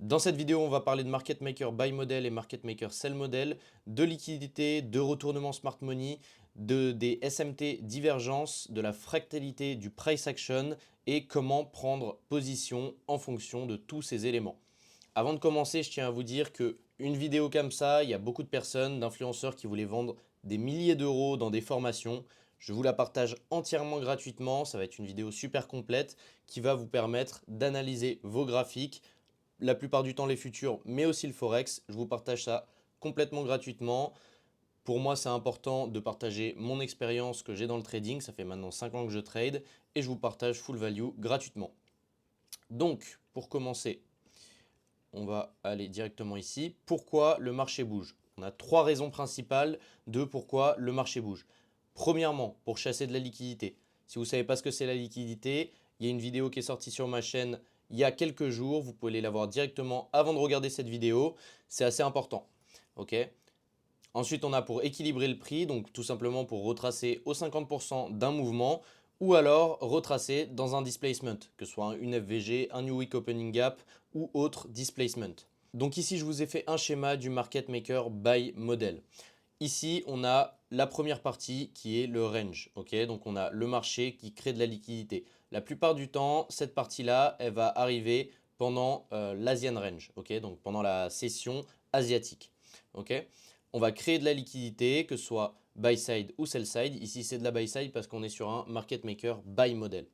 Dans cette vidéo, on va parler de market maker buy model et market maker sell model, de liquidité, de retournement smart money, des SMT divergence, de la fractalité du price action et comment prendre position en fonction de tous ces éléments. Avant de commencer, je tiens à vous dire que une vidéo comme ça, il y a beaucoup de personnes, d'influenceurs qui voulaient vendre des milliers d'euros dans des formations. Je vous la partage entièrement gratuitement. Ça va être une vidéo super complète qui va vous permettre d'analyser vos graphiques, la plupart du temps les futurs, mais aussi le Forex. Je vous partage ça complètement gratuitement. Pour moi, c'est important de partager mon expérience que j'ai dans le trading. Ça fait maintenant 5 ans que je trade et je vous partage full value gratuitement. Donc, pour commencer, on va aller directement ici. Pourquoi le marché bouge? On a trois raisons principales de pourquoi le marché bouge. Premièrement, pour chasser de la liquidité. Si vous ne savez pas ce que c'est la liquidité, il y a une vidéo qui est sortie sur ma chaîne il y a quelques jours. Vous pouvez aller la voir directement avant de regarder cette vidéo. C'est assez important. Ok. Ensuite, on a pour équilibrer le prix, donc tout simplement pour retracer au 50% d'un mouvement ou alors retracer dans un displacement, que ce soit une FVG, un New Week Opening Gap ou autre displacement. Donc ici, je vous ai fait un schéma du Market Maker Buy Model. Ici, on a la première partie qui est le range. Donc on a le marché qui crée de la liquidité. La plupart du temps, cette partie-là, elle va arriver pendant l'Asian Range, donc pendant la session asiatique. On va créer de la liquidité, que ce soit buy side ou sell side. Ici, c'est de la buy side parce qu'on est sur un market maker buy model.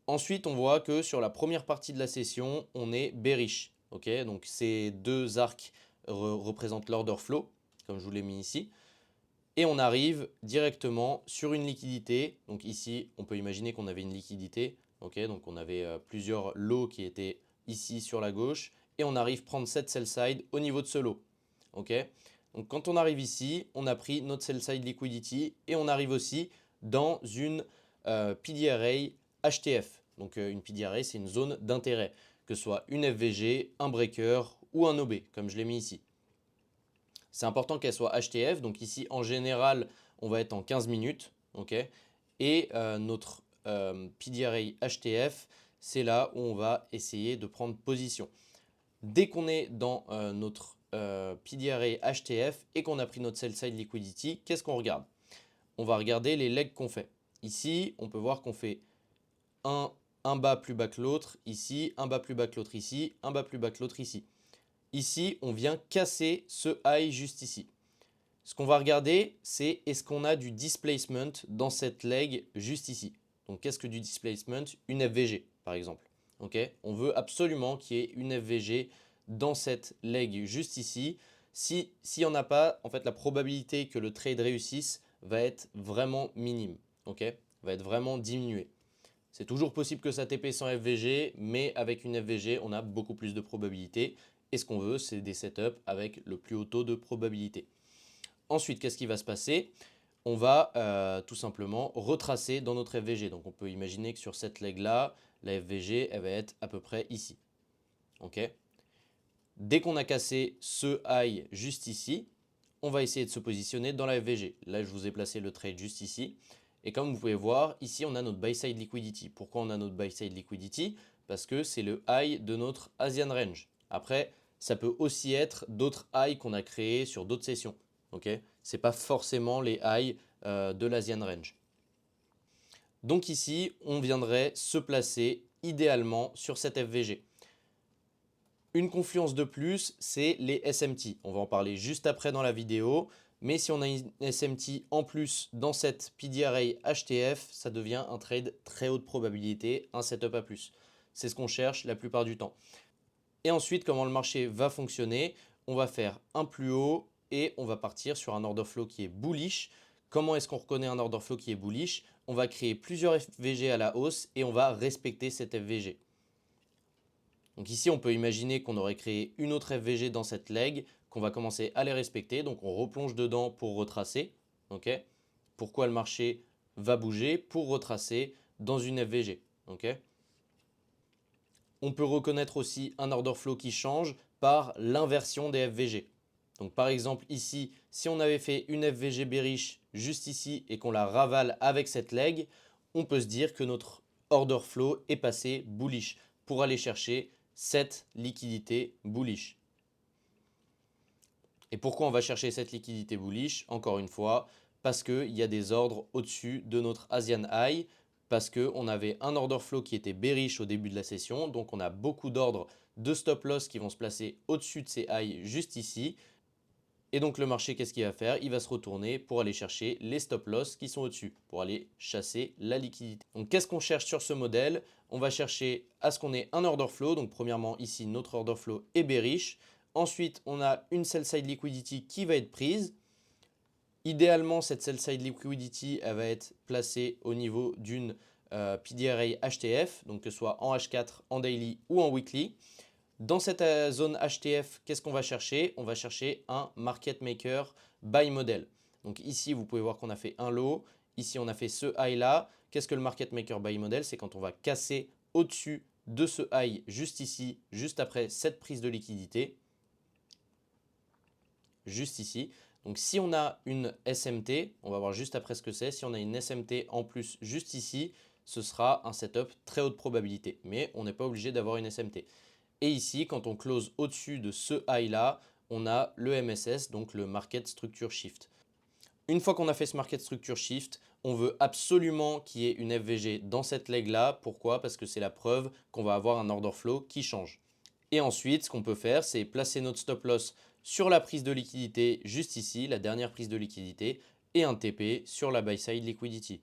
Ensuite, on voit que sur la première partie de la session, on est bearish. Donc ces deux arcs représentent l'order flow, comme je vous l'ai mis ici. Et on arrive directement sur une liquidité. Donc ici, on peut imaginer qu'on avait une liquidité. Donc on avait plusieurs lots qui étaient ici sur la gauche. Et on arrive prendre cette sell side au niveau de ce lot. Donc quand on arrive ici, on a pris notre sell side liquidity. Et on arrive aussi dans une PDRA HTF. Donc une PDRA, c'est une zone d'intérêt. Que ce soit une FVG, un breaker ou un OB, comme je l'ai mis ici. C'est important qu'elle soit HTF. Donc ici, en général, on va être en 15 minutes. Et notre PDRA HTF, c'est là où on va essayer de prendre position. Dès qu'on est dans notre PDRA HTF et qu'on a pris notre sell side liquidity, qu'est-ce qu'on regarde? On va regarder les legs qu'on fait. Ici, on peut voir qu'on fait un bas plus bas que l'autre ici, un bas plus bas que l'autre ici, un bas plus bas que l'autre ici. Ici, on vient casser ce high juste ici. Ce qu'on va regarder, c'est est-ce qu'on a du displacement dans cette leg juste ici. Donc, qu'est-ce que du displacement? Une FVG, par exemple. On veut absolument qu'il y ait une FVG dans cette leg juste ici. S'il n'y en a pas, en fait, la probabilité que le trade réussisse va être vraiment minime. Va être vraiment diminuée. C'est toujours possible que ça TP sans FVG, mais avec une FVG, on a beaucoup plus de probabilité. Et ce qu'on veut, c'est des setups avec le plus haut taux de probabilité. Ensuite, qu'est-ce qui va se passer? On va tout simplement retracer dans notre FVG. Donc on peut imaginer que sur cette leg-là, la FVG, elle va être à peu près ici. Dès qu'on a cassé ce high juste ici, on va essayer de se positionner dans la FVG. Là, je vous ai placé le trade juste ici. Et comme vous pouvez voir, ici, on a notre buy side liquidity. Pourquoi on a notre buy side liquidity? Parce que c'est le high de notre Asian range. Après, ça peut aussi être d'autres highs qu'on a créés sur d'autres sessions. Ce n'est pas forcément les highs de l'Asian range. Donc ici, on viendrait se placer idéalement sur cette FVG. Une confluence de plus, c'est les SMT. On va en parler juste après dans la vidéo. Mais si on a une SMT en plus dans cette PDRA HTF, ça devient un trade très haute probabilité, un setup à plus. C'est ce qu'on cherche la plupart du temps. Et ensuite, comment le marché va fonctionner? On va faire un plus haut et on va partir sur un order flow qui est bullish. Comment est-ce qu'on reconnaît un order flow qui est bullish? On va créer plusieurs FVG à la hausse et on va respecter cette FVG. Donc ici, on peut imaginer qu'on aurait créé une autre FVG dans cette leg, qu'on va commencer à les respecter. Donc on replonge dedans pour retracer. Pourquoi le marché va bouger? Pour retracer dans une FVG. On peut reconnaître aussi un order flow qui change par l'inversion des FVG. Donc par exemple ici, si on avait fait une FVG bearish juste ici et qu'on la ravale avec cette leg, on peut se dire que notre order flow est passé bullish pour aller chercher cette liquidité bullish. Et pourquoi on va chercher cette liquidité bullish? Encore une fois, parce qu'il y a des ordres au-dessus de notre Asian High, parce qu'on avait un order flow qui était bearish au début de la session, donc on a beaucoup d'ordres de stop loss qui vont se placer au-dessus de ces highs juste ici. Et donc le marché, qu'est-ce qu'il va faire? Il va se retourner pour aller chercher les stop loss qui sont au-dessus, pour aller chasser la liquidité. Donc qu'est-ce qu'on cherche sur ce modèle? On va chercher à ce qu'on ait un order flow. Donc premièrement, ici, notre order flow est bearish. Ensuite, on a une sell side liquidity qui va être prise. Idéalement, cette sell side liquidity, elle va être placée au niveau d'une PDRA HTF, donc que ce soit en H4, en daily ou en weekly. Dans cette zone HTF, qu'est-ce qu'on va chercher? On va chercher un market maker buy model. Donc ici, vous pouvez voir qu'on a fait un low. Ici, on a fait ce high là. Qu'est-ce que le market maker buy model? C'est quand on va casser au-dessus de ce high juste ici, juste après cette prise de liquidité. Juste ici. Donc si on a une SMT, on va voir juste après ce que c'est. Si on a une SMT en plus juste ici, ce sera un setup très haute probabilité. Mais on n'est pas obligé d'avoir une SMT. Et ici, quand on close au-dessus de ce high là, on a le MSS, donc le Market Structure Shift. Une fois qu'on a fait ce Market Structure Shift, on veut absolument qu'il y ait une FVG dans cette leg là. Pourquoi? Parce que c'est la preuve qu'on va avoir un order flow qui change. Et ensuite, ce qu'on peut faire, c'est placer notre stop loss sur la prise de liquidité juste ici, la dernière prise de liquidité, et un TP sur la buy side liquidity.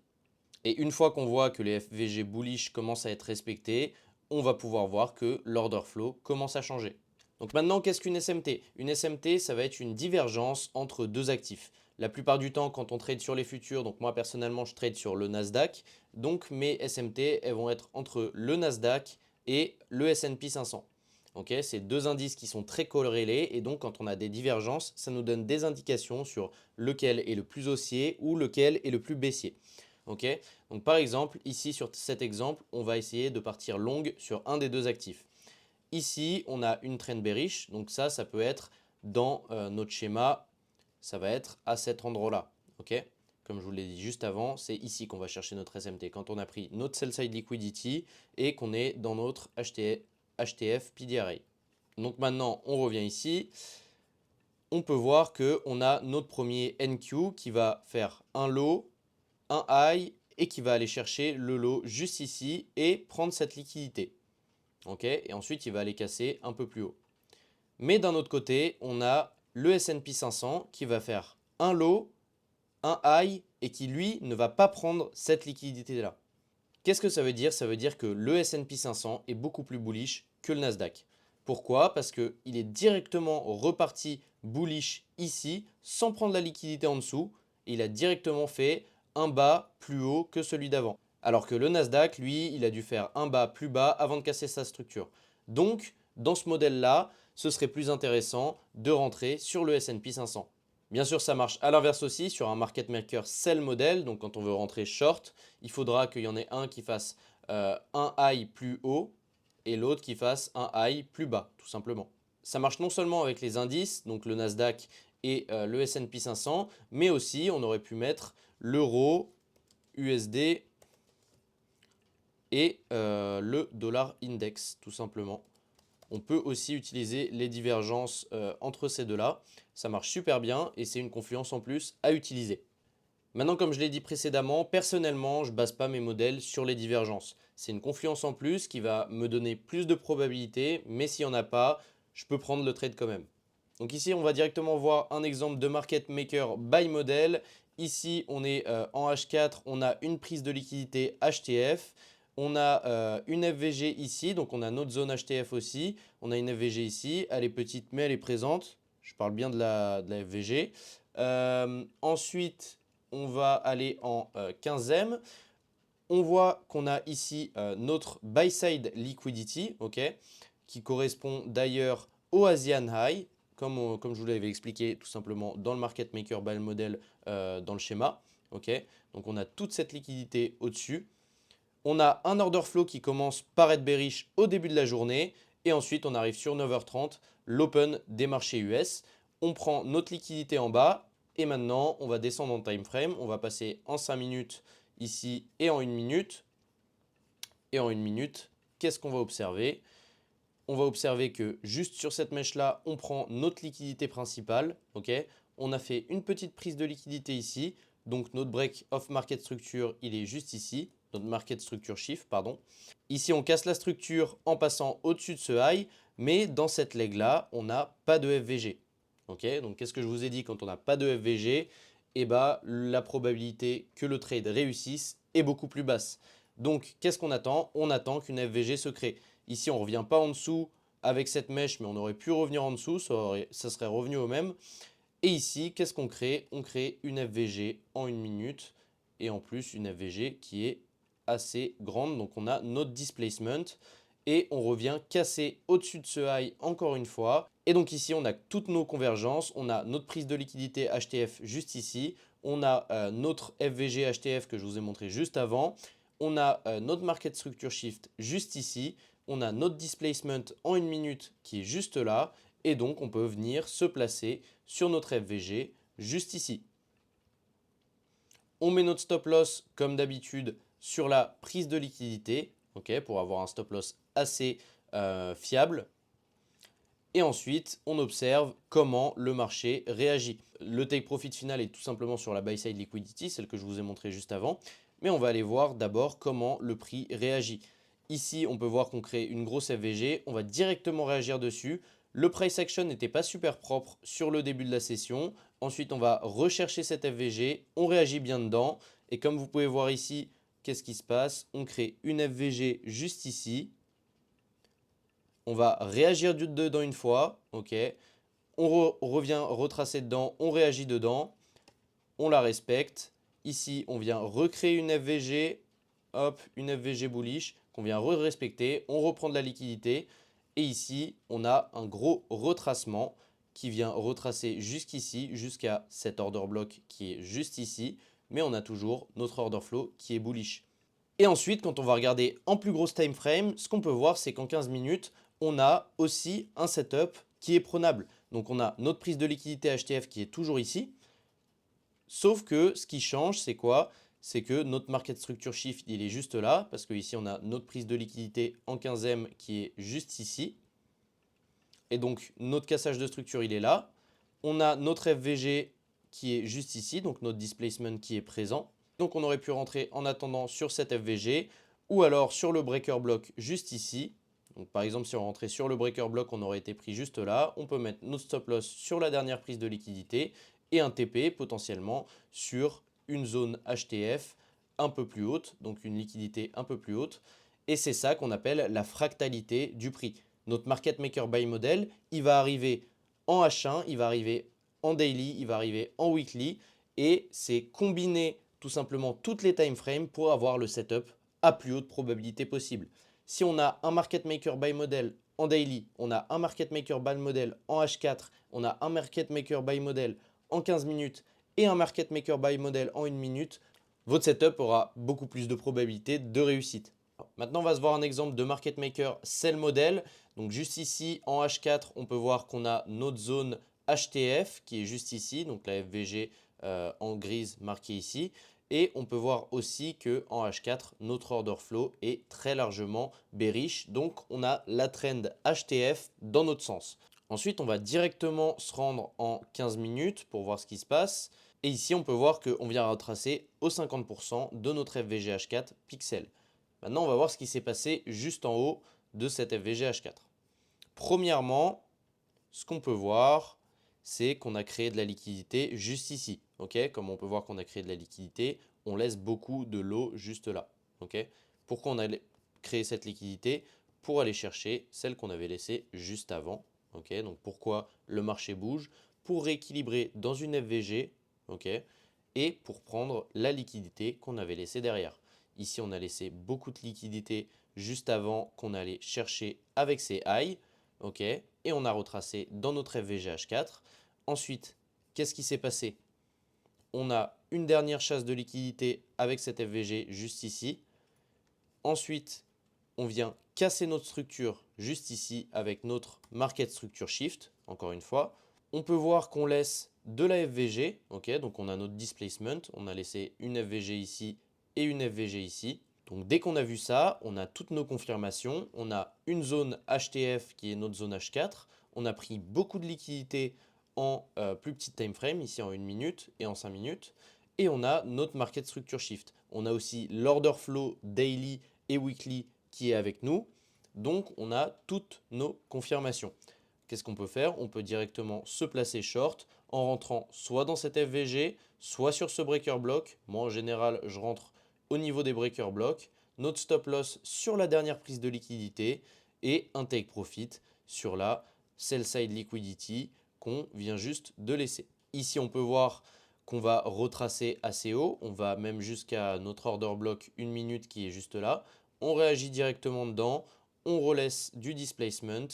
Et une fois qu'on voit que les FVG bullish commencent à être respectés, on va pouvoir voir que l'order flow commence à changer. Donc maintenant, qu'est-ce qu'une SMT? Une SMT, ça va être une divergence entre deux actifs. La plupart du temps, quand on trade sur les futurs, donc moi personnellement, je trade sur le Nasdaq, donc mes SMT, elles vont être entre le Nasdaq et le S&P 500. Okay, c'est deux indices qui sont très corrélés et donc quand on a des divergences, ça nous donne des indications sur lequel est le plus haussier ou lequel est le plus baissier. Okay, donc par exemple, ici sur cet exemple, on va essayer de partir long sur un des deux actifs. Ici, on a une trend bearish, donc ça peut être dans notre schéma, ça va être à cet endroit-là. Okay, comme je vous l'ai dit juste avant, c'est ici qu'on va chercher notre SMT. Quand on a pris notre sell side liquidity et qu'on est dans notre HTF PDRA. Donc maintenant, on revient ici. On peut voir qu'on a notre premier NQ qui va faire un low, un high et qui va aller chercher le low juste ici et prendre cette liquidité. Okay, et ensuite, il va aller casser un peu plus haut. Mais d'un autre côté, on a le S&P 500 qui va faire un low, un high et qui, lui, ne va pas prendre cette liquidité-là. Qu'est-ce que ça veut dire? Ça veut dire que le S&P 500 est beaucoup plus bullish que le Nasdaq. Pourquoi? Parce qu'il est directement reparti bullish ici sans prendre la liquidité en dessous. Et il a directement fait un bas plus haut que celui d'avant. Alors que le Nasdaq, lui, il a dû faire un bas plus bas avant de casser sa structure. Donc, dans ce modèle-là, ce serait plus intéressant de rentrer sur le S&P 500. Bien sûr, ça marche à l'inverse aussi sur un market maker sell model. Donc, quand on veut rentrer short, il faudra qu'il y en ait un qui fasse un high plus haut et l'autre qui fasse un high plus bas, tout simplement. Ça marche non seulement avec les indices, donc le Nasdaq et le S&P 500, mais aussi on aurait pu mettre l'euro, USD et le dollar index, tout simplement. On peut aussi utiliser les divergences entre ces deux-là. Ça marche super bien et c'est une confluence en plus à utiliser. Maintenant, comme je l'ai dit précédemment, personnellement, je ne base pas mes modèles sur les divergences. C'est une confluence en plus qui va me donner plus de probabilités, mais s'il n'y en a pas, je peux prendre le trade quand même. Donc ici, on va directement voir un exemple de market maker buy model. Ici, on est en H4, on a une prise de liquidité HTF. On a une FVG ici, donc on a notre zone HTF aussi. On a une FVG ici, elle est petite mais elle est présente. Je parle bien de la FVG. Ensuite, on va aller en 15e. On voit qu'on a ici notre buy side liquidity, okay, qui correspond d'ailleurs au Asian High, comme je vous l'avais expliqué tout simplement dans le market maker buy model dans le schéma. Okay. Donc on a toute cette liquidité au-dessus. On a un order flow qui commence par être bearish au début de la journée et ensuite on arrive sur 9h30, l'open des marchés US. On prend notre liquidité en bas et maintenant on va descendre en time frame. On va passer en 5 minutes ici et en 1 minute. Et en 1 minute, qu'est-ce qu'on va observer? on va observer que juste sur cette mèche-là, on prend notre liquidité principale. Ok, on a fait une petite prise de liquidité ici. Donc notre break of market structure, il est juste ici. Notre market structure shift, pardon. Ici, on casse la structure en passant au-dessus de ce high. Mais dans cette leg-là, on n'a pas de FVG. Ok, donc qu'est-ce que je vous ai dit quand on n'a pas de FVG? Eh ben, la probabilité que le trade réussisse est beaucoup plus basse. Donc, qu'est-ce qu'on attend? On attend qu'une FVG se crée. Ici, on ne revient pas en dessous avec cette mèche, mais on aurait pu revenir en dessous, ça serait revenu au même. Et ici, qu'est-ce qu'on crée? On crée une FVG en 1 minute et en plus une FVG qui est assez grande. Donc, on a notre displacement et on revient casser au-dessus de ce high encore une fois. Et donc ici, on a toutes nos convergences. On a notre prise de liquidité HTF juste ici. On a notre FVG HTF que je vous ai montré juste avant. On a notre market structure shift juste ici. On a notre displacement en 1 minute qui est juste là. Et donc, on peut venir se placer sur notre FVG juste ici. On met notre stop loss comme d'habitude sur la prise de liquidité, okay, pour avoir un stop loss assez fiable. Et ensuite, on observe comment le marché réagit. Le take profit final est tout simplement sur la buy side liquidity, celle que je vous ai montré juste avant. Mais on va aller voir d'abord comment le prix réagit. Ici, on peut voir qu'on crée une grosse FVG. On va directement réagir dessus. Le price action n'était pas super propre sur le début de la session. Ensuite, on va rechercher cette FVG. On réagit bien dedans. Et comme vous pouvez voir ici, qu'est-ce qui se passe? On crée une FVG juste ici. On va réagir dedans une fois. Ok. On revient retracer dedans. On réagit dedans. On la respecte. Ici, on vient recréer une FVG. Hop, une FVG bullish qu'on vient respecter. On reprend de la liquidité. Et ici, on a un gros retracement qui vient retracer jusqu'ici, jusqu'à cet order block qui est juste ici. Mais on a toujours notre order flow qui est bullish. Et ensuite, quand on va regarder en plus grosse time frame, ce qu'on peut voir, c'est qu'en 15 minutes, on a aussi un setup qui est prenable. Donc on a notre prise de liquidité HTF qui est toujours ici. Sauf que ce qui change, c'est quoi? C'est que notre market structure shift, il est juste là. Parce qu'ici, on a notre prise de liquidité en 15e qui est juste ici. Et donc, notre cassage de structure, il est là. On a notre FVG qui est juste ici, donc notre displacement qui est présent. Donc, on aurait pu rentrer en attendant sur cette FVG ou alors sur le breaker block juste ici. Donc, par exemple, si on rentrait sur le breaker block, on aurait été pris juste là. On peut mettre notre stop loss sur la dernière prise de liquidité et un TP potentiellement sur une zone HTF un peu plus haute, donc une liquidité un peu plus haute. Et c'est ça qu'on appelle la fractalité du prix. Notre market maker buy model, il va arriver en H1, il va arriver en daily, il va arriver en weekly et c'est combiner tout simplement toutes les time frames pour avoir le setup à plus haute probabilité possible. Si on a un market maker buy model en daily, on a un market maker buy model en H4, on a un market maker buy model en 15 minutes et un market maker buy model en 1 minute, votre setup aura beaucoup plus de probabilité de réussite. Maintenant, on va se voir un exemple de market maker sell model. Donc juste ici, en H4, on peut voir qu'on a notre zone HTF qui est juste ici, donc la FVG en grise marquée ici. Et on peut voir aussi qu'en H4, notre order flow est très largement bearish. Donc, on a la trend HTF dans notre sens. Ensuite, on va directement se rendre en 15 minutes pour voir ce qui se passe. Et ici, on peut voir qu'on vient retracer au 50% de notre FVG H4 pixel. Maintenant, on va voir ce qui s'est passé juste en haut de cette FVG H4. Premièrement, ce qu'on peut voir, c'est qu'on a créé de la liquidité juste ici. Okay, comme on peut voir qu'on a créé de la liquidité, on laisse beaucoup de l'eau juste là. Okay, pourquoi on a créé cette liquidité? Pour aller chercher celle qu'on avait laissée juste avant. Okay, donc pourquoi le marché bouge? Pour rééquilibrer dans une FVG, okay, et pour prendre la liquidité qu'on avait laissée derrière. Ici, on a laissé beaucoup de liquidité juste avant qu'on allait chercher avec ces highs. Ok, et on a retracé dans notre FVG H4. Ensuite, qu'est-ce qui s'est passé? On a une dernière chasse de liquidité avec cette FVG juste ici. Ensuite, on vient casser notre structure juste ici avec notre market structure shift, encore une fois. On peut voir qu'on laisse de la FVG, ok, donc on a notre displacement, on a laissé une FVG ici et une FVG ici. Donc dès qu'on a vu ça, on a toutes nos confirmations. On a une zone HTF qui est notre zone H4. On a pris beaucoup de liquidités en plus petit time frame, ici en 1 minute et en 5 minutes. Et on a notre market structure shift. On a aussi l'order flow daily et weekly qui est avec nous. Donc on a toutes nos confirmations. Qu'est-ce qu'on peut faire? On peut directement se placer short en rentrant soit dans cette FVG, soit sur ce breaker block. Moi en général, je rentre au niveau des breaker blocks, notre stop loss sur la dernière prise de liquidité et un take profit sur la sell side liquidity qu'on vient juste de laisser. Ici, on peut voir qu'on va retracer assez haut. On va même jusqu'à notre order block 1 minute qui est juste là. On réagit directement dedans, on relaisse du displacement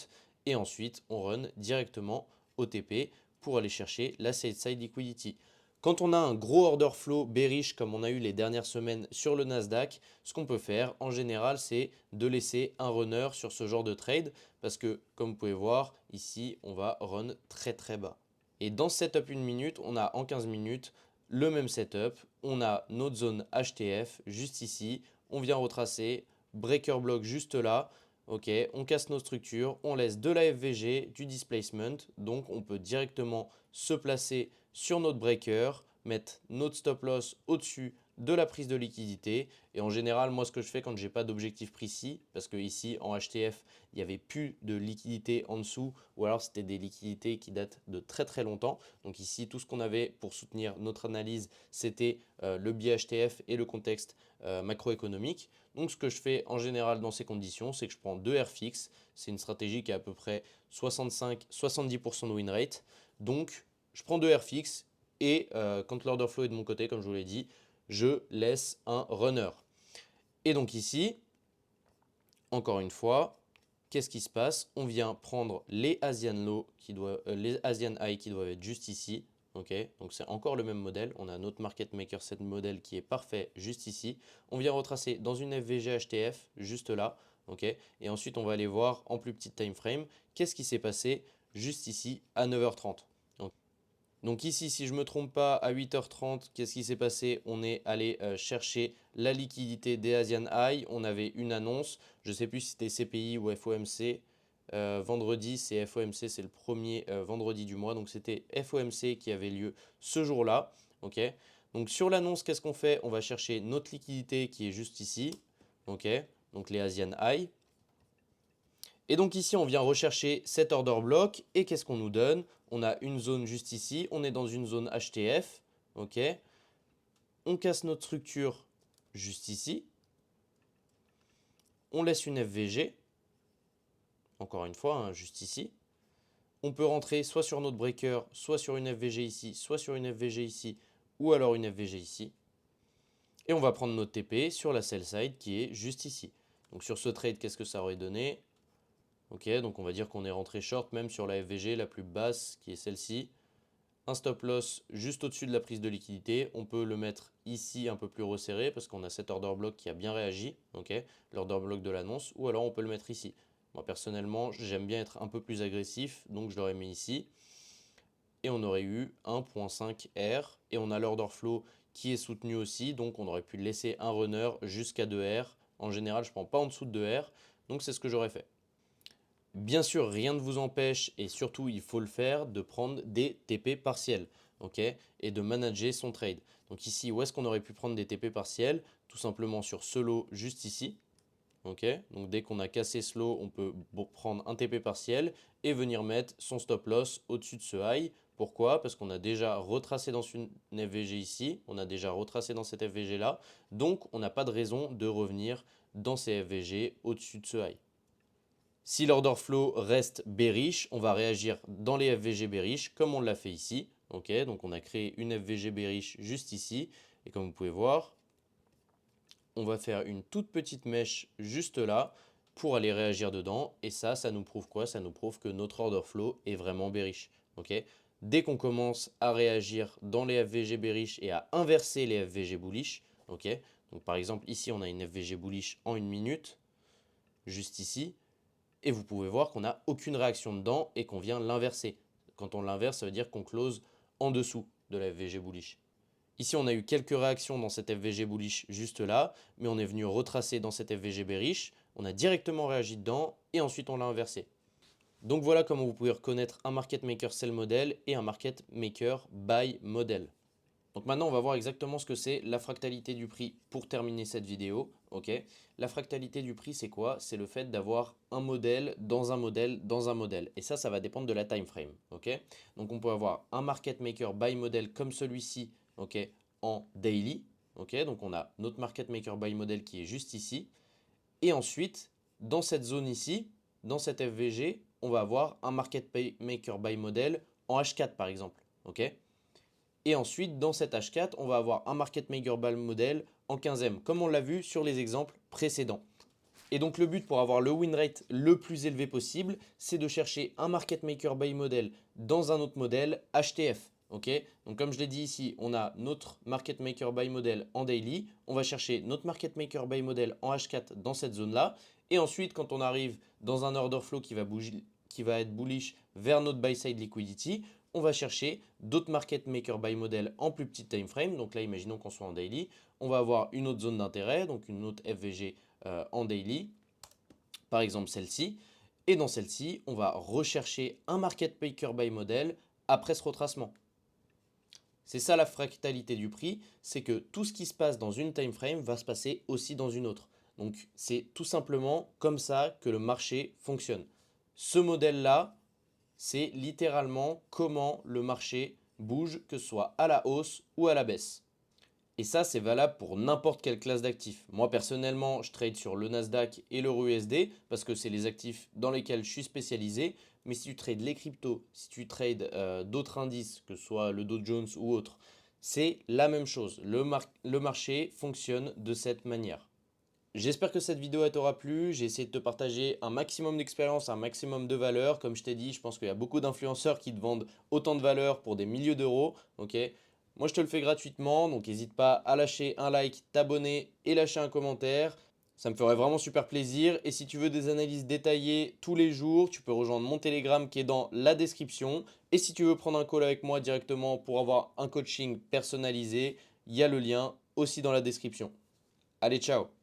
et ensuite on run directement au TP pour aller chercher la sell side liquidity. Quand on a un gros order flow bearish comme on a eu les dernières semaines sur le Nasdaq, ce qu'on peut faire en général, c'est de laisser un runner sur ce genre de trade parce que comme vous pouvez voir ici, on va run très très bas. Et dans ce setup 1 minute, on a en 15 minutes le même setup. On a notre zone HTF juste ici. On vient retracer, breaker block juste là. Ok, on casse nos structures, on laisse de la FVG, du displacement. Donc on peut directement se placer sur notre breaker, mettre notre stop loss au-dessus de la prise de liquidité. Et en général, moi, ce que je fais quand j'ai pas d'objectif précis, parce que ici en HTF, il n'y avait plus de liquidité en dessous, ou alors c'était des liquidités qui datent de très très longtemps. Donc ici, tout ce qu'on avait pour soutenir notre analyse, c'était le biais HTF et le contexte macroéconomique. Donc ce que je fais en général dans ces conditions, c'est que je prends 2 R fixes. C'est une stratégie qui a à peu près 65-70% de win rate. Donc je prends 2 R fixes et quand l'order flow est de mon côté, comme je vous l'ai dit, je laisse un runner. Et donc ici, encore une fois, qu'est-ce qui se passe? On vient prendre les Asian Low les Asian High qui doivent être juste ici. Okay, donc c'est encore le même modèle. On a notre market maker set modèle qui est parfait juste ici. On vient retracer dans une FVG HTF juste là. Okay, et ensuite on va aller voir en plus petit time frame qu'est-ce qui s'est passé juste ici à 9h30. Donc ici, si je ne me trompe pas, à 8h30, qu'est-ce qui s'est passé? On est allé chercher la liquidité des Asian High. On avait une annonce. Je ne sais plus si c'était CPI ou FOMC. Vendredi, c'est FOMC, c'est le premier vendredi du mois. Donc c'était FOMC qui avait lieu ce jour-là. Ok. Donc sur l'annonce, qu'est-ce qu'on fait? On va chercher notre liquidité qui est juste ici. Ok. Donc les Asian High. Et donc ici, on vient rechercher cet order block. Et qu'est-ce qu'on nous donne? On a une zone juste ici. On est dans une zone HTF. Ok. On casse notre structure juste ici. On laisse une FVG. Encore une fois, hein, juste ici. On peut rentrer soit sur notre breaker, soit sur une FVG ici, soit sur une FVG ici, ou alors une FVG ici. Et on va prendre notre TP sur la sell side qui est juste ici. Donc sur ce trade, qu'est-ce que ça aurait donné? Ok, donc on va dire qu'on est rentré short même sur la FVG la plus basse qui est celle-ci. Un stop loss juste au-dessus de la prise de liquidité. On peut le mettre ici un peu plus resserré parce qu'on a cet order block qui a bien réagi, okay, l'order block de l'annonce, ou alors on peut le mettre ici. Moi personnellement, j'aime bien être un peu plus agressif, donc je l'aurais mis ici. Et on aurait eu 1.5 R et on a l'order flow qui est soutenu aussi, donc on aurait pu laisser un runner jusqu'à 2 R. En général, je ne prends pas en dessous de 2 R, donc c'est ce que j'aurais fait. Bien sûr, rien ne vous empêche, et surtout il faut le faire, de prendre des TP partiels, ok, et de manager son trade. Donc ici, où est-ce qu'on aurait pu prendre des TP partiels? Tout simplement sur ce lot juste ici. Ok, donc dès qu'on a cassé ce lot, on peut prendre un TP partiel et venir mettre son stop loss au-dessus de ce high. Pourquoi? Parce qu'on a déjà retracé dans une FVG ici, on a déjà retracé dans cette FVG là, donc on n'a pas de raison de revenir dans ces FVG au-dessus de ce high. Si l'order flow reste bearish, on va réagir dans les FVG bearish comme on l'a fait ici. Ok, donc on a créé une FVG bearish juste ici. Et comme vous pouvez voir, on va faire une toute petite mèche juste là pour aller réagir dedans. Et ça nous prouve quoi? Ça nous prouve que notre order flow est vraiment bearish. Ok, dès qu'on commence à réagir dans les FVG bearish et à inverser les FVG bullish, ok, donc par exemple ici on a une FVG bullish en 1 minute, juste ici. Et vous pouvez voir qu'on n'a aucune réaction dedans et qu'on vient l'inverser. Quand on l'inverse, ça veut dire qu'on close en dessous de la FVG bullish. Ici, on a eu quelques réactions dans cette FVG bullish juste là, mais on est venu retracer dans cette FVG bearish, on a directement réagi dedans et ensuite on l'a inversé. Donc voilà comment vous pouvez reconnaître un market maker sell model et un market maker buy model. Donc maintenant, on va voir exactement ce que c'est la fractalité du prix pour terminer cette vidéo. Ok. La fractalité du prix, c'est quoi? C'est le fait d'avoir un modèle dans un modèle dans un modèle. Et ça va dépendre de la time frame. Ok. Donc on peut avoir un market maker buy model comme celui-ci, ok, en daily. Ok. Donc on a notre market maker buy model qui est juste ici. Et ensuite, dans cette zone ici, dans cette FVG, on va avoir un market maker buy model en H4 par exemple. Ok. Et ensuite, dans cet H4, on va avoir un market maker buy model en 15e, comme on l'a vu sur les exemples précédents. Et donc le but pour avoir le win rate le plus élevé possible, c'est de chercher un market maker buy model dans un autre modèle HTF. Okay, donc comme je l'ai dit ici, on a notre market maker buy model en daily. On va chercher notre market maker buy model en H4 dans cette zone-là. Et ensuite, quand on arrive dans un order flow qui va être bullish vers notre buy side liquidity, on va chercher d'autres market maker buy model en plus petit time frame. Donc là, imaginons qu'on soit en daily. On va avoir une autre zone d'intérêt, donc une autre FVG en daily, par exemple celle-ci. Et dans celle-ci, on va rechercher un market maker buy model après ce retracement. C'est ça la fractalité du prix, c'est que tout ce qui se passe dans une time frame va se passer aussi dans une autre. Donc c'est tout simplement comme ça que le marché fonctionne. Ce modèle-là, c'est littéralement comment le marché bouge, que ce soit à la hausse ou à la baisse. Et ça, c'est valable pour n'importe quelle classe d'actifs. Moi, personnellement, je trade sur le Nasdaq et l'euro USD parce que c'est les actifs dans lesquels je suis spécialisé. Mais si tu trades les cryptos, si tu trades d'autres indices, que ce soit le Dow Jones ou autre, c'est la même chose. Le marché fonctionne de cette manière. J'espère que cette vidéo t'aura plu. J'ai essayé de te partager un maximum d'expérience, un maximum de valeur. Comme je t'ai dit, je pense qu'il y a beaucoup d'influenceurs qui te vendent autant de valeur pour des milliers d'euros. Ok. Moi, je te le fais gratuitement, donc n'hésite pas à lâcher un like, t'abonner et lâcher un commentaire. Ça me ferait vraiment super plaisir. Et si tu veux des analyses détaillées tous les jours, tu peux rejoindre mon Telegram qui est dans la description. Et si tu veux prendre un call avec moi directement pour avoir un coaching personnalisé, il y a le lien aussi dans la description. Allez, ciao!